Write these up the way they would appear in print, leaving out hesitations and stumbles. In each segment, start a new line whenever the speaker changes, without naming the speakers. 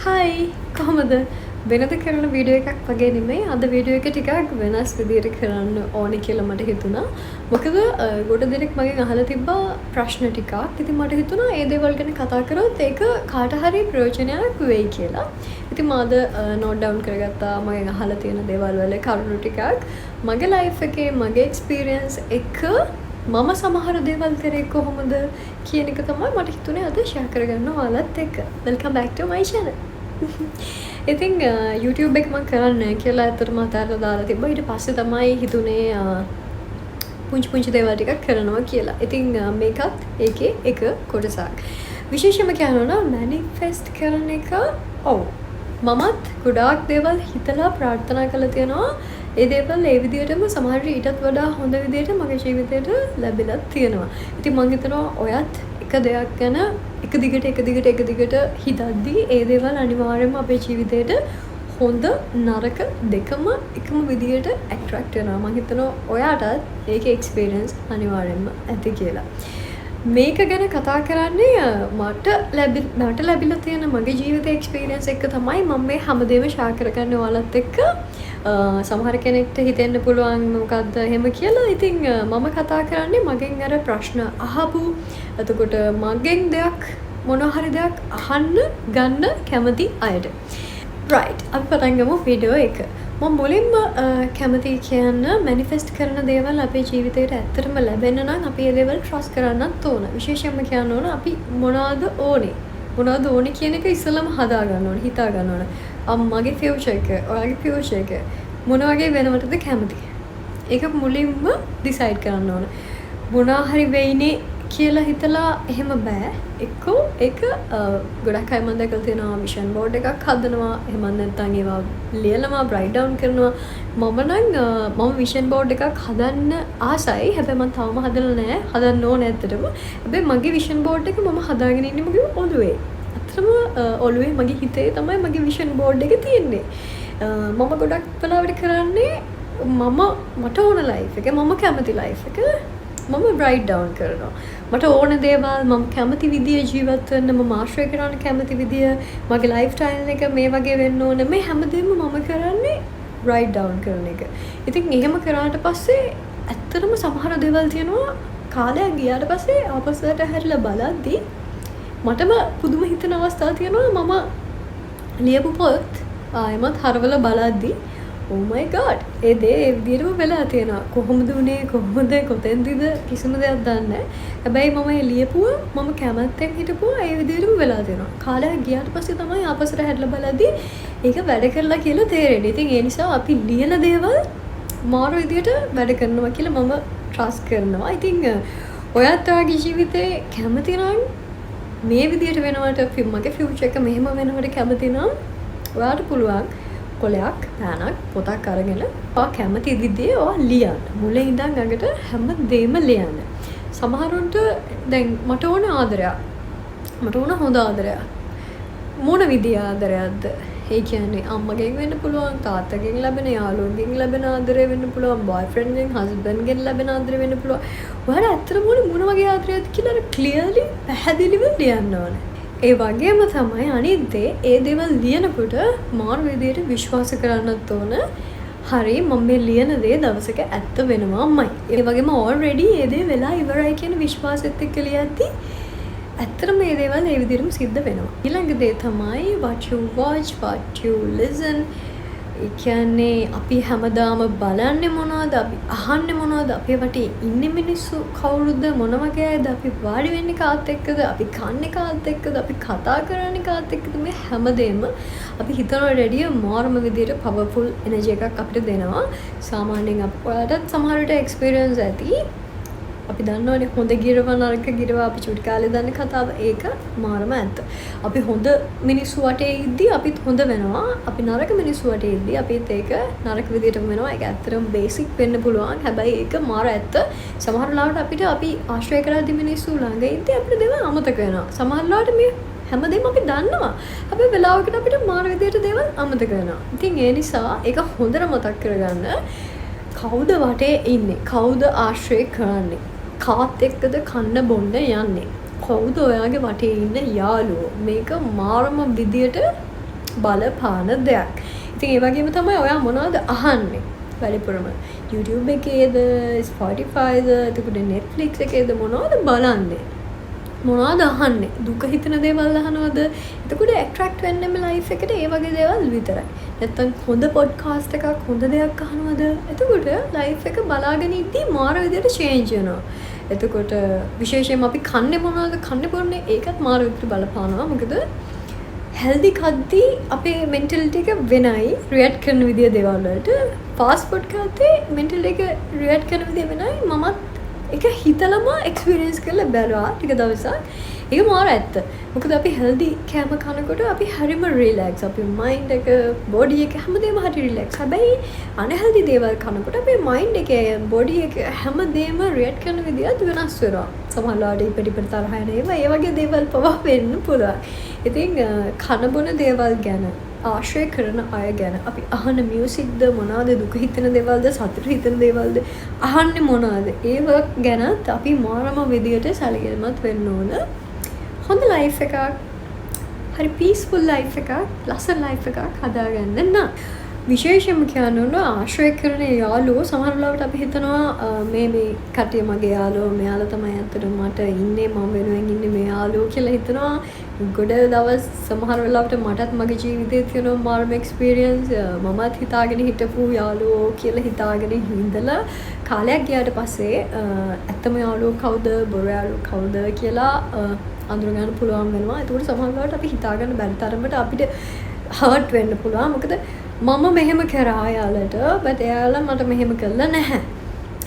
හයි කොහොමද වෙනද කරන වීඩියෝ එකක් වගේ නෙමෙයි අද වීඩියෝ එක ටිකක් වෙනස් විදිහට කරන්න ඕනේ කියලා මට හිතුණා. මොකද ගොඩ දෙනෙක් මගෙන් අහලා තිබ්බා ප්‍රශ්න ටිකක්. ඉතින් මට හිතුණා ඒ දේවල් ගැන කතා කරොත් ඒක කාට හරි ප්‍රයෝජනයක් වෙයි කියලා. ඉතින් මම අද නෝට් ඩවුන් කරගත්තා මගෙන් අහලා තියෙන දේවල් වල කරුණු ටිකක්. මගේ ලයිෆ් එකේ මගේ එක්ස්පීරියන්ස් එක මම සමහර දේවල් කරේ කොහොමද කියන එක තමයි මට හිතුනේ අද ෂෙයා කරගන්න ඔයාලත් එක්ක. වෙල්කම් බෑක් ටු මයි channel. ඉතින් YouTube එක මම කරන්නේ කියලා ඇත්තටම අතහැරලා දාලා තිබ්බා. ඊට පස්සේ තමයි හිතුනේ පුංචි දේවල් ටිකක් කරනවා කියලා. ඉතින් මේකත් ඒකේ එක කොටසක්. විශේෂයෙන්ම කියනවා නම් මැනිෆෙස්ට් කරන එක ඔව් මමත් ගොඩාක් දේවල් හිතලා ප්‍රාර්ථනා කරලා තියෙනවා. ඒ දේවල් ඒ විදිහටම සමහර විට ඊටත් වඩා හොඳ විදිහට මගේ ජීවිතේට ලැබිලා තියෙනවා. ඉතින් මම හිතනවා ඔයත් එක දෙයක් ගැන එක දිගට හිතද්දී ඒ දේවල් අනිවාර්යයෙන්ම අපේ ජීවිතේට හොඳ නරක දෙකම එකම විදිහට ඇට්‍රැක්ට් වෙනවා. මම හිතනවා ඔයාටත් ඒකේ එක්ස්පීරියන්ස් අනිවාර්යයෙන්ම ඇති කියලා. මේක ගැන කතා කරන්නේ මට ලැබිලා තියෙන මගේ ජීවිතේ එක්ස්පීරියන්ස් එක තමයි මම මේ හැමදේම ෂෙයා කරගන්නේ ඔයාලත් එක්ක. සමහර කෙනෙක්ට හිතෙන්න පුළුවන් මොකද්ද එහෙම කියලා. ඉතින් මම කතා කරන්නේ මගෙන් අර ප්‍රශ්න අහපු එතකොට මගෙන් දෙයක් මොනවා හරි දෙයක් අහන්න ගන්න කැමති අයට. right අපි පටන් ගමු වීඩියෝ එක. මම මුලින්ම කැමති කියන්න මැනිෆෙස්ට් කරන දේවල් අපේ ජීවිතේට ඇත්තටම ලැබෙන්න නම් අපි ඒ දේවල් ට්‍රස්ට් කරන්නත් ඕන. විශේෂයෙන්ම කියන්න ඕන අපි මොනවද ඕනේ කියන එක ඉස්සෙල්ලාම හදා ගන්න ඕන, හිතා ගන්න ඕන. මගේ ෆියුචර් එක, ඔයාගේ ෆියුචර් එක මොන වගේ වෙනවටද කැමති? ඒක මුලින්ම ඩිසයිඩ් කරන්න ඕන. මොනවා හරි වෙයිනේ කියලා හිතලා එහෙම බෑ. එක්කෝ ඒක ගොඩක් අය මම දැකලා තියෙනවා විෂන් බෝඩ් එකක් හදනවා. එහෙම නැත්නම් ඒවා ලියලම බ්‍රයිට් ඩවුන් කරනවා. මම විෂන් බෝඩ් එකක් හදන්න ආසයි. හැබැයි මම තවම හදලා නැහැ. හදන්න ඕනේ ඇත්තටම. හැබැයි මගේ විෂන් බෝඩ් එක මම හදාගෙන ඉන්නේ මගේ ඔළුවේ. ඇත්තටම ඔළුවේ මගේ හිතේ තමයි මගේ විෂන් බෝඩ් එක තියෙන්නේ. මම ගොඩක් වෙලාවට කරන්නේ මට ඕන ලයිෆ් එක, මම කැමති ලයිෆ් එක මම බ්‍රයිට් ඩවුන් කරනවා. මට ඕන දේවල් මම කැමති විදිය ජීවත් වෙන්න, මම ආශ්‍රය කරන්න කැමති විදිය, මගේ ලයිෆ් ස්ටයිල් එක මේ වගේ වෙන්න ඕන. මේ හැමදේම මම කරන්නේ බ්‍රයිට් ඩවුන් කරන එක. ඉතින් එහෙම කරාට පස්සේ ඇත්තටම සමහර දේවල් තියෙනවා කාලයක් ගියාට පස්සේ ආපස්සට හැරිලා බලද්දී මටම පුදුම හිතෙන අවස්ථා තියෙනවා. මම ලියපු පොත් ආයෙමත් හරවලා බලද්දී oh my god ඒ දේ ඒ විදිහටම වෙලා තියෙනවා. කොහොමද උනේ, කොතෙන්ද කිසිම දෙයක් දන්නේ නැහැ. හැබැයි මම ලියපුවා මම කැමැත්තෙන් හිටපුවා ඒ විදිහටම වෙලා තියෙනවා. කාලයක් ගියාට පස්සේ තමයි ආපස්සට හැරිලා බලද්දී ඒක වැඩ කරලා කියලා තේරෙන්නේ. ඉතින් ඒ නිසා අපි ලියන දේවල් මාරු විදිහට වැඩ කරනවා කියලා මම ට්‍රස්ට් කරනවා. ඉතින් ඔයත් ඔයාගේ ජීවිතේ කැමති නම් මේ විදිහට වෙනවට මගේ ෆියුචර් එක මෙහෙම වෙනවට කැමති නම් ඔයාට පුළුවන් කොලයක් පෑනක් පොතක් අරගෙන ඔයා කැමති විදිහේ ඔයා ලියන්න. මුලින් ඉඳන් අගට හැම දෙයක්ම ලියන්න. සමහරුන්ට දැන් මට ඕන ආදරයක්, මට ඕන හොඳ ආදරයක්. මොන විදිහේ ආදරයක්ද? ඒ කියන්නේ අම්මගෙන් වෙන්න පුළුවන්, තාත්තගෙන් ලැබෙන, යාළුවෙන්ගෙන් ලැබෙන ආදරය වෙන්න පුළුවන්, බොයිෆ්‍රෙන්ඩ්ගෙන්, හස්බන්ඩ්ගෙන් ලැබෙන ආදරය වෙන්න පුළුවන්. ඔයාලා ඇත්තටම මොන වගේ ආදරයක්ද කියලා ක්ලියර්ලි පැහැදිලිව ලියන්න ඕනේ. ඒ වගේම තමයි අනිත් දේ ඒ දේවල් ලියනකොට මාරු විදියට විශ්වාස කරන්නත් ඕන. හරි මම මේ ලියන දේ දවසක ඇත්ත වෙනවාමයි. ඒ වගේම ඔල්රෙඩි ඒ දේ වෙලා ඉවරයි කියන විශ්වාසෙත් එක්ක ලියද්දි ඇත්තටම මේ දේවල් ඒ විදිහටම සිද්ධ වෙනවා. ඊළඟ දේ තමයි what you watch, what you listen. ඒ කියන්නේ අපි හැමදාම බලන්නේ මොනවද, අපි අහන්නේ මොනවද, අපේ වටේ ඉන්නේ මිනිස්සු කවුරුද, මොන වගේ අයද, අපි වාඩි වෙන්නේ කාත් එක්කද, අපි කන්නේ කාත් එක්කද, අපි කතා කරන්නේ කාත් එක්කද, මේ හැමදේම අපි හිතන රෙඩිය මාර්ම විදියට පවර්ෆුල් එනර්ජි එකක් අපිට දෙනවා. සාමාන්‍යයෙන් ඔයාලටත් සමහර විට එක්ස්පීරියන්ස් ඇති. අපි දන්නවනේ හොඳ ගිරව නරක ගිරව අපි චුටි කාලේ දන්න කතාව. ඒක මාරම ඇත්ත. අපි හොඳ මිනිස්සු වටේ ඉද්දි අපිත් හොඳ වෙනවා. අපි නරක මිනිස්සු වටේ ඉද්දි අපිත් ඒක නරක විදිහටම වෙනවා. ඒක ඇත්තටම බේසික් වෙන්න පුළුවන්. හැබැයි ඒක මාර ඇත්ත. සමහර ලාවට අපිට අපි ආශ්‍රය කරද්දි මිනිස්සු ළඟ ඉද්දි අපිට දේවල් අමතක වෙනවා. සමහර ලාවට මේ හැමදේම අපි දන්නවා. හැබැයි වෙලාවකට අපිට මාර විදිහට දේවල් අමතක වෙනවා. ඉතින් ඒ නිසා ඒක හොඳට මතක් කරගන්න. කවුද වටේ ඉන්නේ? කවුද ආශ්‍රය කරන්නේ? කාත් එක්කද කන්න බොන්න යන්නේ? කවුද ඔයාගේ වටේ ඉන්න යාළුවෝ? මේක මාරම විදියට බලපාන දෙයක්. ඉතින් ඒ වගේම තමයි ඔයා මොනවද අහන්නේ වැඩිපුරම YouTube එකේද Spotifyද එතකොට Netflix එකේද මොනවද බලන්නේ මොනවද අහන්නේ දුක හිතන දේවල් අහනවද එතකොට ඇට්‍රැක්ට් වෙන්නෙම ලයිෆ් එකට ඒ වගේ දේවල් විතරයි නැත්තම් හොඳ පොඩ්කාස්ට් එකක් හොඳ දෙයක් අහනවද එතකොට ලයිෆ් එක බලාගෙන ඉද්දි මාර විදියට චේන්ජ් වෙනවා එතකොට විශේෂයෙන්ම අපි කන්නේ මොනවද කන්නේ බොන්නේ ඒකත් මාර විදියට බලපානවා මොකද හෙල්දි කද්දි අපේ මෙන්ටලිටි එක වෙනයි රියැක්ට් කරන විදිය දේවල් වලට ෆාස්ට් ෆුඩ් කද්දි මෙන්ටලිටි එක රියැක්ට් කරන විදිය වෙනයි මමත් ඒක හිතලම එක්ස්පීරියන්ස් කරලා බැලුවා ටික දවසක් ඒක මාර ඇත්ත මොකද අපි හෙල්දි කෑම කනකොට අපි හරිම රිලැක්ස් අපේ මයින්ඩ් එක බොඩි එක හැමදේම හරි රිලැක්ස් හැබැයි අනහෙල්දි දේවල් කනකොට අපේ මයින්ඩ් එකේ බොඩි එක හැමදේම රියැක්ට් කරන විදියත් වෙනස් වෙනවා සමහරවිට ඉපිට තරහ යන ඒවා ඒ වගේ දේවල් පවා වෙන්න පුළුවන් ඉතින් කන බොන දේවල් ගැන ආශ්‍රය කරන අය ගැන අපි අහන මියුසික්ද මොනවාද දුක හිතෙන දේවල්ද සතුට හිතෙන දේවල්ද අහන්නේ මොනවාද ඒව ගැනත් අපි මාරම විදියට සැලකිලිමත් වෙන්න ඕන හොඳ ලයිෆ් එකක් හරි පීස්ෆුල් ලයිෆ් එකක් ලස්සන ලයිෆ් එකක් හදාගන්න නම් විශේෂයෙන්ම කියන්න ඕන ආශ්‍රය කරන යාළුවෝ සමහර වෙලාවට අපි හිතනවා මේ කටිය මගේ යාළුවෝ මෙයාලා තමයි අතට මට ඉන්නේ මම වෙනුවෙන් ඉන්නේ මේ යාළුවෝ කියලා හිතනවා ගොඩ දවස් සමහර වෙලාවට මටත් මගේ ජීවිතේ තියෙන මාර්ම එක්ස්පීරියන්ස් මමත් හිතාගෙන හිටපු යාළුවෝ කියලා හිතාගෙන ඉඳලා කාලයක් ගියාට පස්සේ ඇත්තම යාළුවෝ කවුද බොරු යාළුවෝ කවුද කියලා අඳුර ගන්න පුළුවන් වෙනවා ඒකට සමහර වෙලාවට අපි හිතාගන්න බැරි තරමට අපිට හර්ට් වෙන්න පුළුවන් මොකද මම මෙහෙම කරා යාළුවට බට් එයාලා මට මෙහෙම කළා නැහැ.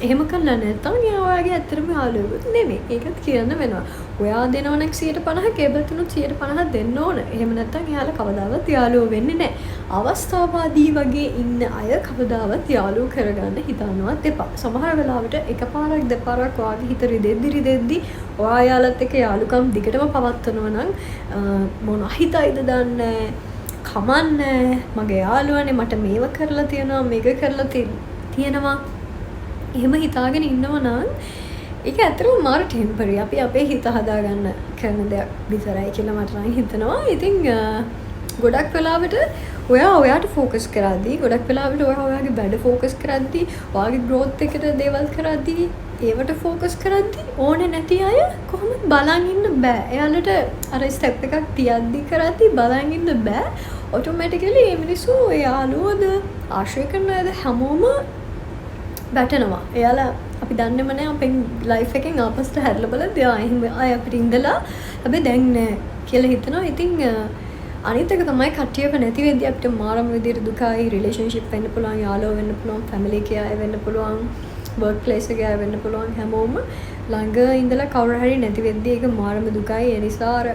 එහෙම කළා නැත්නම් එයා ඔයාගේ ඇත්තටම යාළුවෙකුත් නෙමෙයි. ඒකත් කියන්න වෙනවා. ඔයා දෙනව නම් 150ක් ඒබතුනුත් 150ක් දෙන්න ඕන. එහෙම නැත්නම් එයාලා කවදාවත් යාළුවෝ වෙන්නේ නැහැ. අවස්ථාවාදී වගේ ඉන්න අය කවදාවත් යාළුවෝ කරගන්න හිතන්නවත් එපා. සමහර වෙලාවට එකපාරක් දෙපාරක් ඔයාගේ හිත රිදෙද්දි ඔයා යාළුවත් එක්ක යාළුකම් දිගටම පවත්වනවා නම් මොන හිතයිද දන්නේ කමන්නේ මගේ යාළුවනේ මට මේව කරලා තියෙනවා මේක කරලා තියෙනවා එහෙම හිතාගෙන ඉන්නවා නම් ඒක ඇත්තටම මාර ටෙම්පරරි අපි අපේ හිත හදාගන්න කරන දෙයක් විතරයි කියලා මට නම් හිතෙනවා ඉතින් ගොඩක් වෙලාවට ඔයාට ෆෝකස් කරද්දී ගොඩක් වෙලාවට ඔයාගේ වැඩ ෆෝකස් කරද්දී ඔයාගේ growth එකට දේවල් කරද්දී ඒවට ෆෝකස් කරද්දී ඕනේ නැති අය කොහොමද බලන් ඉන්න බෑ. එයාලට අර ස්ටෙප් එකක් තියද්දි කරද්දී බලන් ඉන්න බෑ. ඔටෝමැටිකලි මේ මිනිස්සු යාළුවෝද ආශ්‍රය කරන අයද හැමෝම වැටෙනවා. එයාලා අපි දන්නේම නැහැ අපේ ලයිෆ් එකෙන් ආපස්සට හැරිලා බලද්දී එහෙම අය අපිට ඉඳලා හැබැයි දැන් නෑ කියලා හිතනවා. ඉතින් අනිත් එක තමයි කට්ටියක නැති වෙද්දී අපිට මාරම විදිහට දුකයි රිලේෂන්ෂිප් වෙන්න පුළුවන් යාළුවෝ වෙන්න පුළුවන් ෆැමිලි එකේ අය වෙන්න පුළුවන් වර්ක් ප්ලේස් එකේ අය වෙන්න පුළුවන් හැමෝම ළඟ ඉඳලා කවුරු හරි නැති වෙද්දී ඒක මාරම දුකයි ඒ නිසා අර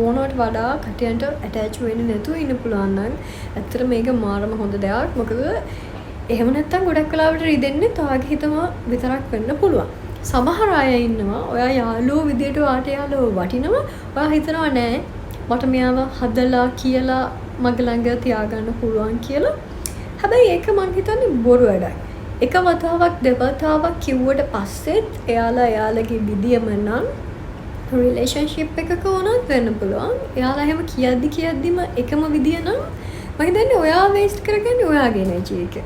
ඕනවට වඩා කට්ටියන්ට ඇටච් වෙන්නේ නැතුව ඉන්න පුළුවන් නම් ඇත්තට මේක මාරම හොඳ දෙයක් මොකද එහෙම නැත්තම් ගොඩක් වෙලාවට රිදෙන්නේ තාගේ හිතම විතරක් වෙන්න පුළුවන් සමහර අය ඉන්නවා ඔයා යාළුවෝ විදියට වාට යාළුවෝ වටිනවා ඔයා හිතනවා නෑ මට මෙයාව හදලා කියලා මගේ ළඟ තියාගන්න පුළුවන් කියලා. හැබැයි ඒක මං හිතන්නේ බොරු වැඩක්. එක වතාවක් දෙවතාවක් කිව්වට පස්සෙත් එයාලගේ විදියම නම් රිලේෂන්ෂිප් එකක වුණත් වෙන්න පුළුවන්. එයාලා එහෙම කියද්දිම එකම විදිය නම් මම හිතන්නේ ඔයා වේස්ට් කරගන්නේ ඔයාගේ එනර්ජි එක.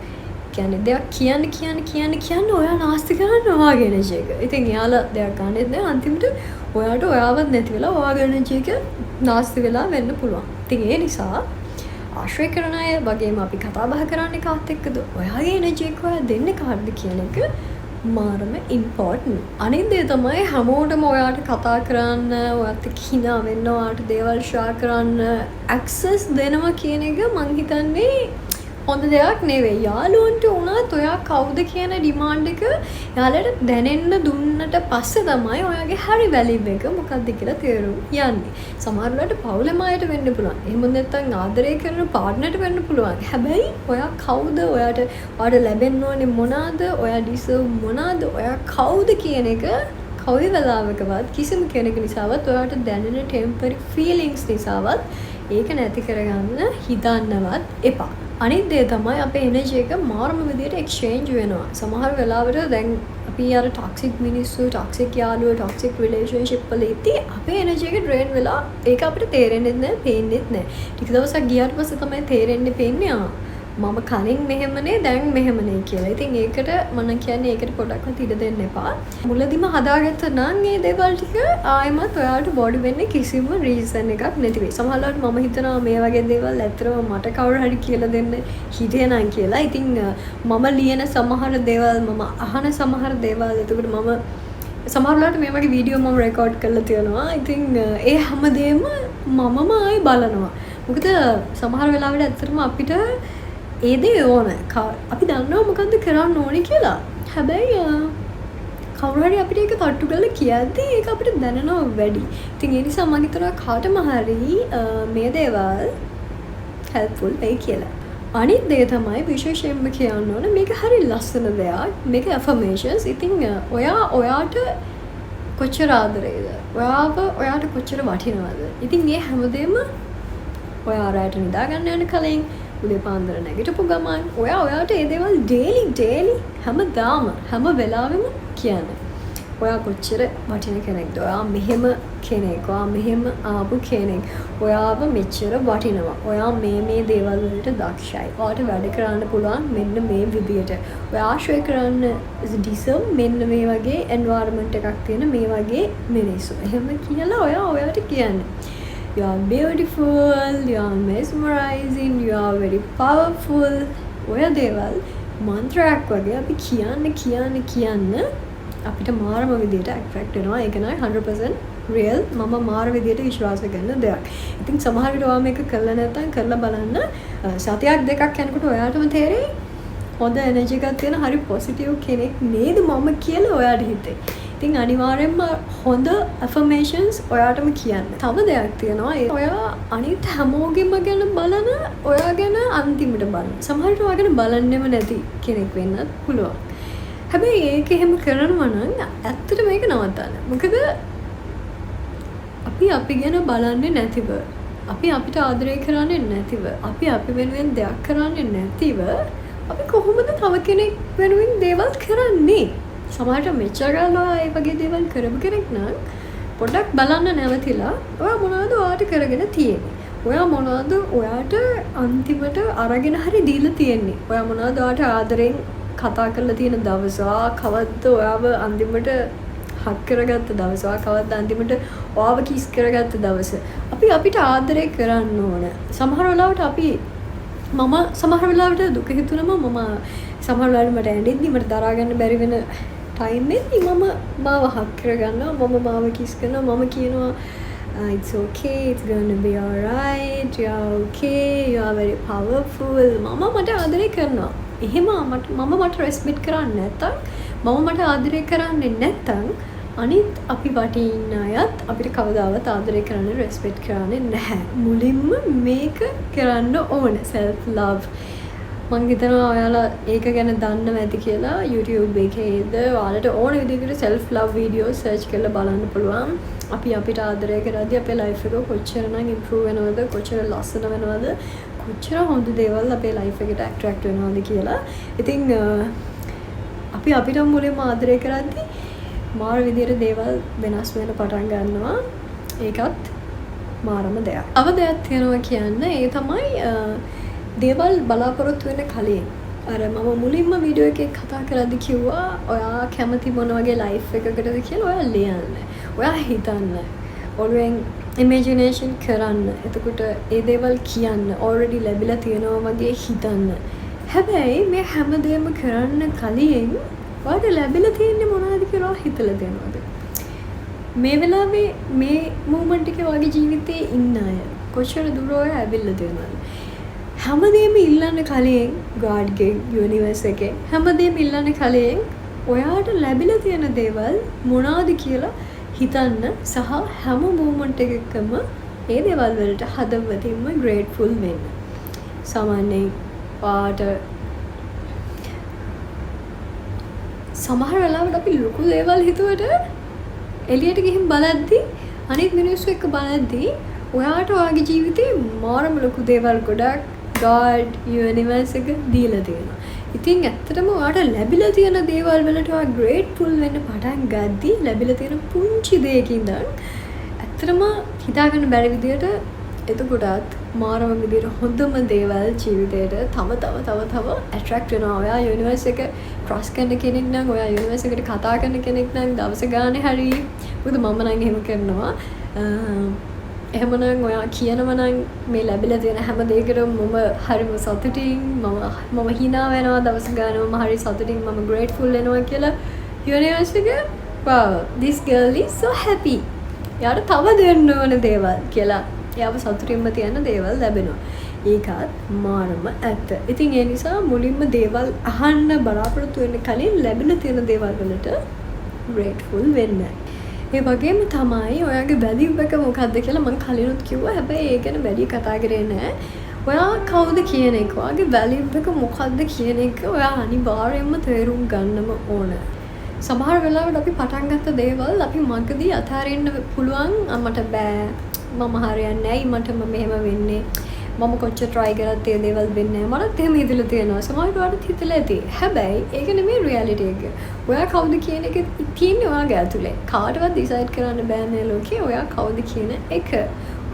කියන්නේ දෙයක් කියන්න ඔයා නාස්ති කරන්න ඔයාගේ එනර්ජි එක. ඉතින් එයාලා දෙයක් ගන්නෙත් නෑ අන්තිමට ඔයාට ඔයාවත් නැති වෙලා ඔයාගේ එනර්ජි එක නාස්ති වෙලා වෙන්න පුළුවන්. ඉතින් ඒ නිසා ආශ්‍රය කරන අය වගේම අපි කතා බහ කරන්නේ කාත් එක්කද? ඔයාගේ එනර්ජි එක ඔයා දෙන්නේ කාටද කියන එක මාරම ඉම්පෝටන්ට්. අනිත් දේ තමයි හැමෝටම ඔයාට කතා කරන්න, ඔයාත් එක්ක hina වෙන්න, ඔයාට දේවල් ෂෙයා කරන්න ඇක්සස් දෙනවා කියන එක මං හිතන්නේ හොඳ දෙයක් නෙවෙයි. යාළුවන්ට උනත් ඔයා කවුද කියන ඩිමාන්ඩ් එක යාළුවට දැනෙන්න දුන්නට පස්සේ තමයි ඔයාගේ හරි වැලියු එක මොකක්ද කියලා තේරුම් යන්නේ. සමහර වෙලාවට පවුලේ අයට වෙන්න පුළුවන්. එහෙම නැත්නම් ආදරය කරන පාර්ට්නර්ට වෙන්න පුළුවන්. හැබැයි ඔයා කවුද? ඔයාට ලැබෙන්න ඕනේ මොනවාද? ඔයා ඩිසර්ව් මොනවාද? ඔයා කවුද කියන එක කවි වෙලාවකවත් කිසිම කෙනෙක් නිසාවත් ඔයාට දැනෙන ටෙම්පරරි ෆීලිංග්ස් නිසාවත් ඒක නැති කරගන්න හිතන්නවත් එපා. අනිත් දේ තමයි අපේ එනර්ජි එක මාරම විදියට එක්ස්චේන්ජ් වෙනවා. සමහර වෙලාවට දැන් අපි අර ටොක්සික් මිනිස්සු ටොක්සික් යාළුවෝ ටොක්සික් රිලේෂන්ෂිප් වල ඉති අපේ එනර්ජි එක ඩ්‍රේන් වෙලා ඒක අපිට තේරෙන්නේ නැහැ පේන්නෙත් නැහැ ටික දවසක් ගියාට පස්සේ තමයි තේරෙන්නේ පේන්නේ මම කලින් මෙහෙමනේ දැන් මෙහෙමනේ කියලා. ඉතින් ඒකට මම කියන්නේ ඒකට පොඩ්ඩක්වත් ඉඩ දෙන්න එපා. මුලදිම හදාගත්ත නම් මේ දේවල් ටික ආයෙමත් ඔයාලට බොඩි වෙන්නේ කිසිම රීසන් එකක් නැති වෙයි. සමහරවිට මම හිතනවා මේ වගේ දේවල් ඇත්තටම මට කවුරු හරි කියලා දෙන්න හිතේනම් කියලා. ඉතින් මම ලියන සමහර දේවල් මම අහන සමහර දේවල් එතකොට මම සමහරවිට මේ වගේ වීඩියෝ මම රෙකෝඩ් කරලා තියෙනවා. ඉතින් ඒ හැමදේම මමම ආයෙ බලනවා. මොකද සමහර වෙලාවට ඇත්තටම අපිට ඒ දේ ඕන අපි දන්නවා මොකද්ද කරන්න ඕනේ කියලා. හැබැයි කවුරු හරි අපිට ඒක තට්ටු කරලා කියද්දී ඒක අපිට දැනෙනවා වැඩි. ඉතින් ඒ නිසා මම හිතනවා කාටම හරි මේ දේවල් හෙල්ප්ෆුල් වෙයි කියලා. අනිත් දේ තමයි විශේෂයෙන්ම කියන්න ඕන මේක හරි ලස්සන දෙයක්. මේක ඇෆර්මේෂන්ස්. ඉතින් ඔයාට කොච්චර ආදරේද? ඔයාට කොච්චර වටිනවද? ඉතින් මේ හැමදේම ඔයා රැට නිදා ගන්න යන කලින් උදේ පාන්දර නැගිටපු ගමන් ඔයාට ඒ දේවල් ඩේලි හැමදාම හැම වෙලාවෙම කියන්න. ඔයා කොච්චර වටින කෙනෙක්ද? ඔයා මෙහෙම කෙනෙක්. ඔයා මෙහෙම ආපු කෙනෙක්. ඔයාව මෙච්චර වටිනවා. ඔයා මේ දේවල් වලට දක්ෂයි. ඔයාට වැඩ කරන්න පුළුවන් මෙන්න මේ විදියට. ඔයා ආශ්‍රය කරන්න ඩිසර්ව් මෙන්න මේ වගේ එන්වයරන්මන්ට් එකක් තියෙන මේ වගේ මිනිස්සු. එහෙම කියලා ඔයාට කියන්න. You are beautiful, you are mesmerizing, you are very powerful. ඔය දේවල් මන්ත්‍රයක් වගේ අපි කියන්න අපිට මාරම විදියට ඇට්‍රැක්ට් වෙනවා. ඒක නයි 100% real. මම මාර විදියට විශ්වාස කරන දෙයක්. ඉතින් සමහර විට ඔයා මේක කරලා නැත්නම් කරලා බලන්න. සතියක් දෙකක් යනකොට ඔයාටම තේරෙයි හොඳ එනර්ජි එකක් තියෙන හරි පොසිටිව් කෙනෙක් නේද මම කියලා ඔයාට හිතේ. ඉතින් අනිවාර්යෙන්ම හොඳ ඇෆර්මේෂන්ස් ඔයාටම කියන්න. තව දෙයක් තියෙනවා. ඔයා අනිත් හැමෝගෙම ගැන බලන ඔයා ගැන අන්තිමට බලන්න. සමහර විට ඔයා ගැන බලන්නෙම නැති කෙනෙක් වෙන්නත් පුළුවන්. හැබැයි ඒක එහෙම කරනවා නම් ඇත්තට මේක නවත්තන්න. මොකද අපි ගැන බලන්නේ නැතිව, අපිට ආදරය කරන්නේ නැතිව, අපි වෙනුවෙන් දෙයක් කරන්නේ නැතිව අපි කොහොමද තව කෙනෙක් වෙනුවෙන් දේවල් කරන්නේ? සමහරට මෙච්චර ගාලා ඒ වගේ දේවල් කරපු කෙනෙක් නම් පොඩ්ඩක් බලන්න නැවතිලා ඔයා මොනවද ඔයාට කරගෙන තියෙන්නේ? ඔයා මොනවද ඔයාට අන්තිමට අරගෙන හරි දීලා තියෙන්නේ? ඔයා මොනවද ඔයාට ආදරෙන් කතා කරලා තියෙන දවස? කවද්ද ඔයාව අන්තිමට හක් කරගත්ත දවස? කවද්ද අන්තිමට ඔයාව කිස් කරගත්ත දවස? අපිට ආදරය කරන්න ඕන. සමහර වෙලාවට මම සමහර වෙලාවට දුක හිතුනම මම සමහර වෙලාවට මට ඇඬෙද්දි මට දරා ගන්න බැරි වෙන ටයිම් එකේ මම මාව හක් කරගන්නවා. මම මාව කිස් කරනවා. මම කියනවා it's okay, it's gonna be alright, you are okay, you are very powerful. මම මට ආදරය කරනවා. එහෙම මට රෙස්පෙක්ට් කරන්නේ නැත්තම් මම මට ආදරය කරන්නේ නැත්තම් අනිත් අපි වටේ ඉන්න අයත් අපිට කවදාවත් ආදරය කරන්න රෙස්පෙක්ට් කරන්නේ නැහැ. මුලින්ම මේක කරන්න ඕන. self love. මං හිතනවා ඔයාලා ඒක ගැන දන්නව ඇති කියලා. YouTube එකේද ඔයාලට ඕන විදිහකට self love video search කරලා බලන්න පුළුවන්. අපිට ආදරය කරද්දී අපේ life එක කොච්චරනම් improve වෙනවද, කොච්චර ලස්සන වෙනවද, කොච්චර හොඳ දේවල් අපේ life එකට attract වෙනවද කියලා. ඉතින් අපිට මුලින්ම ආදරය කරද්දී මාර විදියට දේවල් වෙනස් වෙන පටන් ගන්නවා. ඒකත් මාරම දෙයක්. තව දෙයක් තියෙනවා කියන්න. ඒ තමයි දේවල් බලාපොරොත්තු වෙන කලින් මම මුලින්ම වීඩියෝ එකේ කතා කරද්දි කිව්වා ඔයා කැමති මොන වගේ ලයිෆ් එකකටද කියලා ඔයා ලියන්න. ඔයා හිතන්න. ඔළුවෙන් ඉමේජිනේෂන් කරන්න. එතකොට ඒ දේවල් කියන්න. ඔල්රෙඩි ලැබිලා තියෙනවා වගේ හිතන්න. හැබැයි මේ හැමදේම කරන්න කලින් ඔයාට ලැබිලා තියෙන්නේ මොනවද කියලා හිතලා දෙනවද? මේ වෙලාවේ මේ මොමන්ට් එකේ වගේ ජීවිතේ ඉන්න අය කොච්චර දුර ඔය ඇවිල්ලා තියෙනවද? හැමදේම ඉල්ලන්න කලින් ගෝඩ්ගේ යුනිවර්ස් එකේ හැමදේම ඉල්ලන්න කලින් ඔයාට ලැබිලා තියෙන දේවල් මොනවද කියලා හිතන්න සහ හැම මොමන්ට් එකකම ඒ දේවල් වලට හදවතින්ම ග්‍රේට්ෆුල් වෙන්න. සාමාන්‍යයෙන් ඔයාට සමහර වෙලාවට අපි ලොකු දේවල් හිතුවට එළියට ගිහින් බලද්දි අනිත් මිනිස්සු එක්ක බලද්දි ඔයාට ඔයාගේ ජීවිතේ මාරම ලොකු දේවල් ගොඩක් God universe එක දීලා තියෙනවා. ඉතින් ඇත්තටම ඔයාට ලැබිලා තියෙන දේවල් වලට ඔයා ග්‍රේට්ෆුල් වෙන්න පටන් ගද්දි ලැබිලා තියෙන පුංචි දෙයකින් දැන් ඇත්තටම හිතාගන්න බැරි විදියට එතකොටත් මාරම විදියට හොඳම දේවල් ජීවිතේට තව ඇට්‍රැක්ට් වෙනවා. ඔයා යුනිවර්ස් එක ට්‍රස්ට් කරන කෙනෙක් නම් ඔයා යුනිවර්ස් එකට කතා කරන කෙනෙක් නම් දවස ගානේ හරි මොකද මම නම් එහෙම කරනවා. එහෙමනම් ඔයා කියනවා නම් මේ ලැබිලා තියෙන හැම දෙයකටම මම හරිම සතුටින් මම hina වෙනවා දවස් ගානේ මම හරි සතුටින් මම grateful වෙනවා කියලා යුනිවර්ස් එක wow this girl is so happy. යාට තව දෙන්න ඕන දේවල් කියලා එයාව සතුටින්ම තියන්න දේවල් ලැබෙනවා. ඒකත් මාරම ඇත්ත. ඉතින් ඒ නිසා මුලින්ම දේවල් අහන්න බලාපොරොත්තු වෙන්න කලින් ලැබෙන තියෙන දේවල් වලට grateful වෙන්න. ඒ වගේම තමයි ඔයාගේ වැලියු එක මොකක්ද කියලා මම කලිනුත් කිව්වා. හැබැයි ඒ ගැන වැඩි කතා කරේ නැහැ. ඔයා කවුද කියන එක, ඔයාගේ වැලියු එක මොකක්ද කියන එක ඔයා අනිවාර්යයෙන්ම තේරුම් ගන්නම ඕන. සමහර වෙලාවට අපි පටන් ගත්ත දේවල් අපි මගදී අතාරින්න පුළුවන්. මට බෑ, මම හරියන්නේ නැහැ, මට මෙහෙම වෙන්නේ, මම කොච්චර try කරත් ඒ දේවල් වෙන්නේ නැහැ. මටත් එහෙම හිතලා තියෙනවා. සමහරවිට ඔයාලට හිතලා ඇති. හැබැයි ඒක නෙමෙයි reality එක. ඔයා කවුද කියන එක තියෙන්නේ ඔයාගේ ඇතුලේ. කාටවත් decide කරන්න බෑ මේ ලෝකේ ඔයා කවුද කියන එක.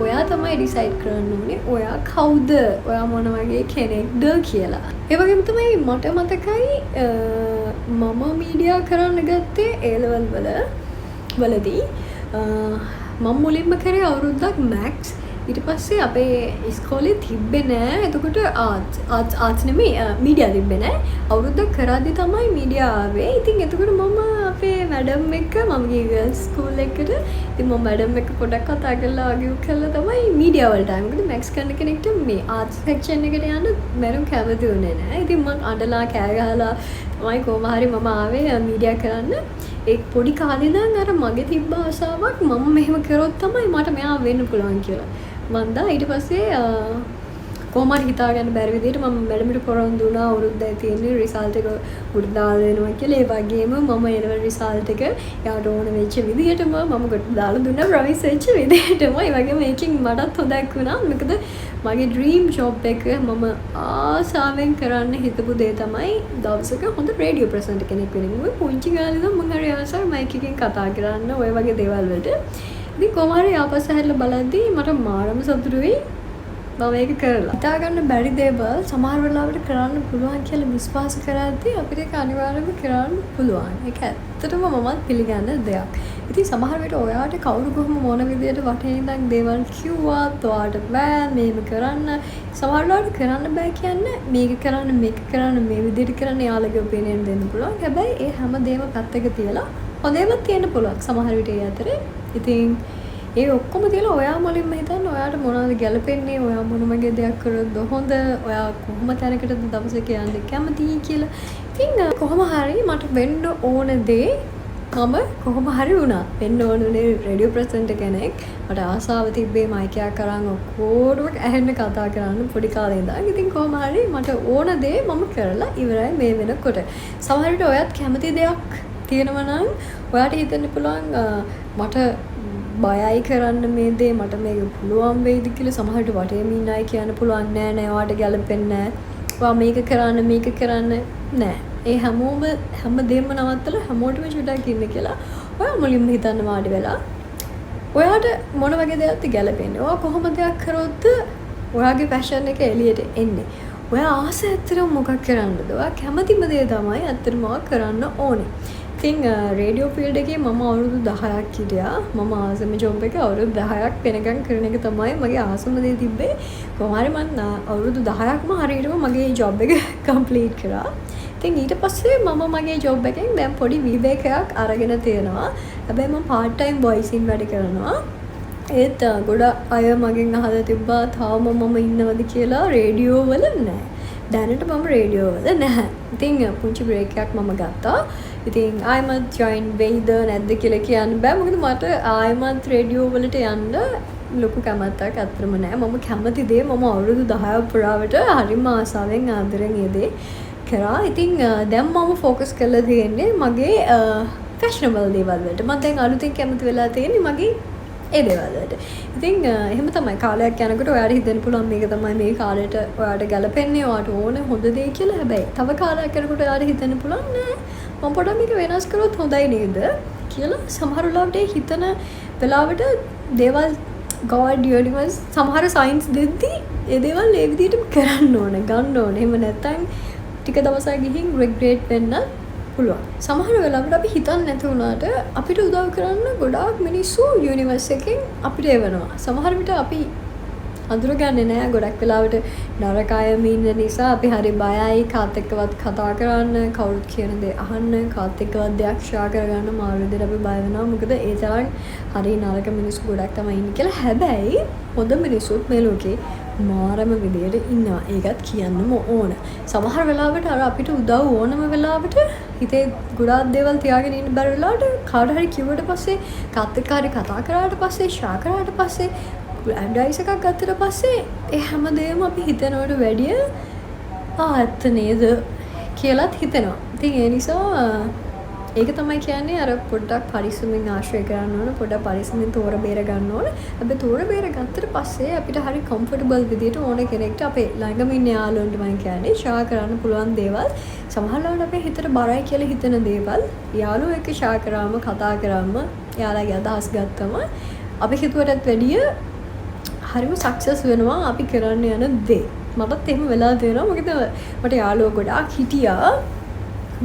ඔයා තමයි decide කරන්න ඕනේ ඔයා කවුද, ඔයා මොන වගේ කෙනෙක්ද කියලා. ඒ වගේම තමයි මට මතකයි මම මීඩියා කරන්න ගත්තේ A level වලදී මම මුලින්ම කරේ අවුරුද්දක් max. ඊට පස්සේ අපේ ඉස්කෝලේ තිබ්බේ නෑ. එතකොට ආර්ට්ස් නෙමෙයි මීඩියා තිබ්බේ නෑ. අවුරුද්දක් කරද්දි තමයි මීඩියා ආවේ. ඉතින් එතකොට මම අපේ මැඩම් එක්ක මම ගියේ ගර්ල්ස් ස්කූල් එකට. ඉතින් මම මැඩම් එක්ක පොඩක් කතා කරලා ආගියු කරලා තමයි මීඩියා වලට ආවේ. මොකද මැක්ස් කරන කෙනෙක්ට මේ ආර්ට්ස් සෙක්ෂන් එකට යන්න මැඩම් කැමති වුණේ නෑ. ඉතින් මම අඬලා කෑ ගහලා තමයි කොහොම හරි මම ආවේ මීඩියා කරන්න. ඒ පොඩි කාලේ ඉඳන් අර මගේ තිබ්බ ආසාවක් මම මෙහෙම කරොත් තමයි මට මෙයා වෙන්න පුළුවන් කියලා. මන්දා ඊට පස්සේ කොහොම හරි හිතාගන්න බැරි විදිහට මම මැඩම්ට පොරොන්දු වුණා අවුරුද්දයි තියෙන්නේ රිසල්ට් එක ගොඩ දාලා දෙනවා කියලා. ඒ වගේම මම එනවල් රිසල්ට් එක යාට ඕන වෙච්ච විදිහටම මම ගොඩ දාලා දුන්නා ප්‍රොමිස් වෙච්ච විදිහටම. ඒ වගේම මේකෙන් මටත් හොදක් වුණා. මොකද මගේ ඩ්‍රීම් ජොබ් එක මම ආසාවෙන් කරන්න හිතපු දේ තමයි දවසක හොඳ රේඩියෝ ප්‍රසන්ටර් කෙනෙක් වෙන්න. මම පුංචි කාලේ ඉඳන් මම හරි ආසයි මයික් එකෙන් කතා කරන්න ඔය වගේ දේවල් වලට. ඉතින් කොහොම හරි ආපස්ස හැරිලා බලද්දී මට මාරම සතුටුයි මම ඒක කරලා. හිතාගන්න බැරි දේවල් සමහර වෙලාවට කරන්න පුළුවන් කියලා විශ්වාස කරද්දී අපිට ඒක අනිවාර්යයෙන්ම කරන්න පුළුවන්. ඒක ඇත්තටම මමත් පිළිගන්න දෙයක්. ඉතින් සමහර වෙලට ඔයාට කවුරු කොහොම මොන විදියට වටේ ඉඳන් දේවල් කිව්වත් ඔයාට බෑ මේක කරන්න. සමහර වෙලාවට කරන්න බෑ කියන්නේ මේක කරන්න මේ විදියට කරන්න යාළගේ ඔපිනියන් දෙන්න පුළුවන්. හැබැයි ඒ හැම දෙයක්ම පැත්තක තියලා හොඳේම තියෙන්න පුළුවන් සමහර විට ඒ අතරේ. ඉතින් ඒ ඔක්කොම තියලා ඔයා මුලින්ම හිතන්න ඔයාට මොනවද ගැලපෙන්නේ, ඔයා මොන වගේ දෙයක් කරොත්ද හොඳ, ඔයා කොහොම තැනකටද දවසක යන්න කැමතියි කියලා. ඉතින් කොහොම හරි මට වෙන්න ඕන දේ මම කොහොම හරි වුණා. වෙන්න ඕනේ රේඩියෝ ප්‍රසන්ටර් කෙනෙක්. මට ආසාව තිබ්බේ මයික් එකක් කරන් ඔක්කොටම ඇහෙන්න කතා කරන්න පොඩි කාලේ ඉඳන්. ඉතින් කොහොම හරි මට ඕන දේ මම කරලා ඉවරයි මේ වෙනකොට. සමහර විට ඔයත් කැමති දෙයක් තියෙනවා නම් ඔයාට හිතෙන්න පුළුවන් මට බයයි කරන්න මේ දේ, මට මේක පුළුවන් වෙයිද කියලා. සමහරට වටේම ඉන්න අය කියන්න පුළුවන් නෑ ඔයාට ගැලපෙන්නේ නෑ, ඔයා මේක කරන්න නෑ. ඒ හැම දෙයක්ම නවත්තලා හැමෝටම චුට්ටක් ඉන්න කියලා ඔයා මුලින්ම හිතන්න වාඩි වෙලා ඔයාට මොන වගේ දෙයක්ද ගැලපෙන්නේ, ඔයා කොහොම දෙයක් කරොත්ද ඔයාගේ පැෂන් එක එළියට එන්නේ, ඔයා ආස ඇත්තටම මොකක් කරන්නද, ඔයා කැමතිම දේ තමයි ඇත්තටම කරන්න ඕනේ. ඉතින් රේඩියෝ ෆීල්ඩ් එකේ මම අවුරුදු 10ක් හිටියා. මම ආසම ජොබ් එක අවුරුදු 10ක් වෙනකන් කරන එක තමයි මගේ ආසම දේ තිබ්බේ. කොහොම හරි මම අවුරුදු 10ක්ම හරියටම මගේ ජොබ් එක කම්ප්ලීට් කරා. ඉතින් ඊට පස්සේ මම මගේ ජොබ් එකෙන් දැන් පොඩි විවේකයක් අරගෙන තියෙනවා. හැබැයි මම part time voice in වැඩ කරනවා. ඒත් ගොඩ අය මගෙන් අහලා තිබ්බා තාම මම ඉන්නවද කියලා රේඩියෝ වල නැහැ. දැනට මම රේඩියෝ වල නැහැ. ඉතින් පුංචි බ්‍රේක් එකක් මම ගත්තා. ඉතින් ආයෙමත් ජොයින් වෙයිද නැද්ද කියලා කියන්න බෑ. මොකද මට ආයෙමත් රේඩියෝ වලට යන්න ලොකු කැමැත්තක් අත්‍තරම නැහැ. මම කැමති දේ මම අවුරුදු 10ක් පුරාවට හරිම ආසාවෙන් ආදරෙන් ඒ දේ කරා. ඉතින් දැන් මම ફોකස් කරලා තියෙන්නේ මගේ ෆැෂනබල් දේවල් වලට. මම දැන් අලුතෙන් කැමති වෙලා තියෙන්නේ මගේ ඒ දේවල් වලට. ඉතින් එහෙම තමයි කාලයක් යනකොට ඔයාට හිතෙන්න පුළුවන් මේක තමයි මේ කාලයට ඔයාට ගැලපෙන්නේ ඔයාට ඕන හොඳ දේ කියලා. හැබැයි තව කාලයක් යනකොට ඔයාට හිතෙන්න පුළුවන් නෑ මම පොඩ්ඩක් මේක වෙනස් කරොත් හොඳයි නේද කියලා. සමහර වෙලාවට හිතන වෙලාවට දේවල් God universe සමහර සයින්ස් දෙද්දී ඒ දේවල් ඒ විදිහටම කරන්න ඕන ගන්න ඕන. එහෙම නැත්නම් ටික දවසක් ගිහින් regret වෙන්න පුළුවන්. සමහර වෙලාවට අපි හිතන්නේ නැති වුණාට අපිට උදව් කරන්න ගොඩාක් මිනිස්සු යුනිවර්ස් එකෙන් අපිට එවනවා. සමහර විට අපි අඳුරගන්නේ නැහැ. ගොඩක් වෙලාවට නරක අය ඉන්න නිසා අපි හරි බයයි කාත් එක්කවත් කතා කරන්න, කවුරුත් කියන දේ අහන්න, කාත් එක්කවත් දෙයක් ෂෙයා කරගන්න මාළු විදිහට අපි බය වෙනවා. මොකද ඒ තරම් හරි නරක මිනිස්සු ගොඩක් තමයි ඉන්නේ කියලා. හැබැයි හොඳ මිනිස්සුත් මේ ලෝකේ මාරම විදියට ඉන්නවා. ඒකත් කියන්නම ඕන. සමහර වෙලාවට අර අපිට උදව් ඕනම වෙලාවට හිතේ ගොඩාක් දේවල් තියාගෙන ඉන්න බැරි වෙලාවට කාට හරි කිව්වට පස්සේ කාත් එක්ක හරි කතා කරාට පස්සේ ෂෙයා කරාට පස්සේ ඇඩ්වයිස් එකක් ගත්තට පස්සේ ඒ හැමදේම අපි හිතනවට වැඩිය ඇත්ත නේද කියලාත් හිතෙනවා. ඉතින් ඒ නිසා ඒක තමයි කියන්නේ අර පොඩ්ඩක් පරිස්සමෙන් ආශ්‍රය කරන්න ඕන, පොඩ්ඩක් පරිස්සමෙන් තෝර බේර ගන්න ඕන. අපි තෝර බේර ගත්තට පස්සේ අපිට හරි කම්ෆර්ටබල් විදියට ඕන කෙනෙක්ට අපේ ළඟම ඉන්න යාළුවන්ට මම කියන්නේ ෂෙයා කරන්න පුළුවන් දේවල්. සමහරවිට අපේ හිතට බරයි කියලා හිතන දේවල් යාළුවෝ එක්ක ෂෙයා කරාම කතා කරාම යාළුවාගේ අදහස් ගත්තම අපි හිතුවටත් වැඩිය හරිම සක්සස් වෙනවා අපි කරන්න යන දේ. මටත් එහෙම වෙලා තියෙනවා. මොකද මට යාළුවෝ ගොඩාක් හිටියා.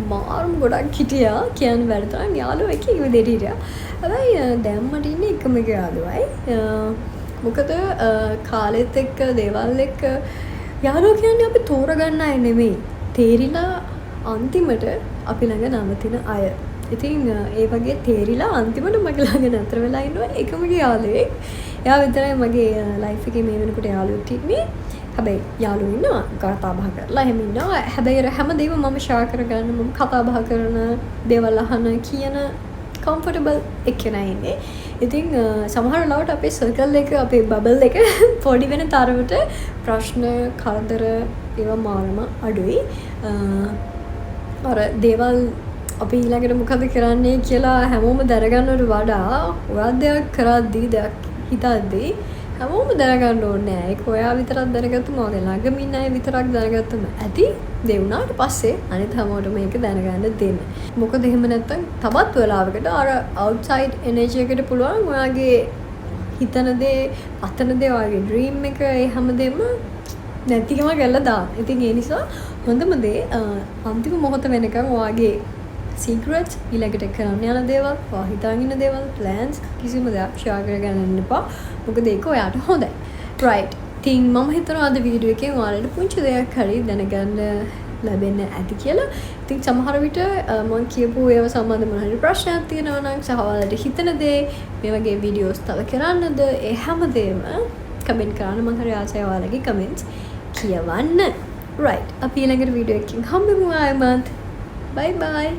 මාරුම් ගොඩක් හිටියා කියන්න බැරි තරම් යාළුවෝ එක විදිහට හිටියා. හැබැයි දැන් මට ඉන්නේ එකම එක යාළුවයි. මොකද කාලෙත් එක්ක දේවල් එක්ක යාළුවෝ කියන්නේ අපි තෝරගන්න අය නෙමෙයි. තේරිලා අන්තිමට අපි ළඟ නවතින අය. ඉතින් ඒ වගේ තේරිලා අන්තිමට මගේ ළඟ නතර වෙලා ඉන්නවා එකම යාළුවෙක්. එයා විතරයි මගේ ලයිෆ් එකේ මේ වෙනකොට යාළුවෙක් ඉන්නේ. හැබැයි යාළුවෝ ඉන්නවා කතා බහ කරලා එහෙම ඉන්නවා. හැබැයි හැමදේම මම ෂෙයා කරගන්න මම කතා බහ කරන දේවල් අහන කියන කම්ෆර්ටබල් එක්කෙනා ඉන්නේ. ඉතින් සමහර වෙලාවට අපේ සර්කල් එක අපේ බබල් එක පොඩි වෙන තරමට ප්‍රශ්න කරදර ඒවා මාරම අඩුයි. අර දේවල් අපි ඊළඟට මොකද කරන්නේ කියලා හැමෝම දැනගන්නවට වඩා ඔයා දෙයක් කරද්දී දෙයක් හිතද්දී හැමෝම දැනගන්න ඕනේ නෑ. ඒක ඔයා විතරක් දැනගත්තම ඔයාගේ ළඟම ඉන්න අය විතරක් දැනගත්තම ඇති. ඒ වුණාට පස්සේ අනිත් හැමෝටම මේක දැනගන්න දෙන්න. මොකද එහෙම නැත්තම් තවත් වෙලාවකට අර අවුට්සයිඩ් එනර්ජි එකට පුළුවන් ඔයාගේ හිතන දේ, අතන දේ, ඔයාගේ ඩ්‍රීම් එක ඒ හැමදේම නැතිකම කරලා දාන්න. ඉතින් ඒ නිසා හොඳම දේ අන්තිම මොහොත වෙනකන් ඔයාගේ සීක්‍රට්ස් ඊළඟට කරන්න යන දේවල්, ඔයා හිතාගෙන ඉන්න දේවල්, ප්ලෑන්ස් කිසිම දෙයක් ෂෙයා කරගන්න යන්න එපා. මොකද ඒක ඔයාට හොඳයි. රයිට්. ඉතින් මම හිතනවා අද වීඩියෝ එකෙන් ඔයාලට පුංචි දෙයක් හරි දැනගන්න ලැබෙන්න ඇති කියලා. ඉතින් සමහර විට මම කියපු ඒවා සම්බන්ධ මොන හරි ප්‍රශ්නයක් තියෙනවා නම් සහ ඔයාලට හිතන දේ මේ වගේ වීඩියෝස් තව කරන්නද ඒ හැමදේම කමෙන්ට් කරන්න. මම හරි ආසයි ඔයාලගේ කමෙන්ට්ස් කියවන්න. රයිට්. අපි ඊළඟ වීඩියෝ එකකින් හම්බෙමු ආයෙමත්. බයි බයි.